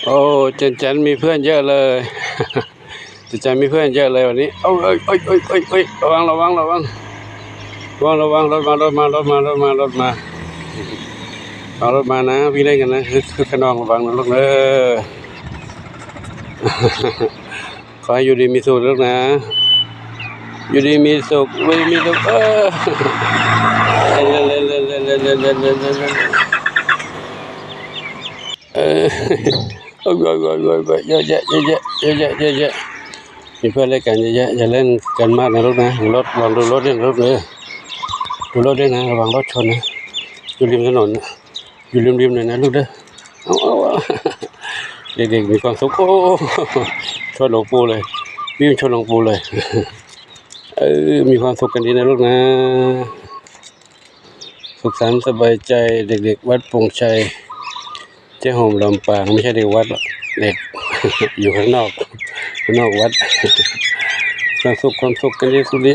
โอ้เจนมีเพื่อนเยอะเลยเจนมีเพื่อนเยอะเลยวันนี้เอ้ยระวังรถมารถมานะพี่เล่นกันนะคือขนองระวังนะลูกเออขอให้อยู่ดีมีสุขลูกนะอยู่ดีมีสุขเล่นโอ้ยเยอะแยะมีเพื่อนเล่นกันเยอะแยะอย่าเล่นกันมากนะลูกนะรถลองดูรถเนี่ยรถเลยดูรถด้วยนะระวังรถชนนะอยู่ริมถนนอยู่ริมเลยนะลูกเด้อเอาเด็กๆมีความสุขโอ้ชนหลวงปู่เลยวิ่งชนหลวงปู่เลยมีความสุขกันดีนะลูกนะสุขสันต์สบายใจเด็กๆวัดปงชัยเจ้าโฮมลำปางไม่ใช่เด็กวัดหรอกเด็กอยู่ข้างนอกวัดความสุขกันดีสุดดี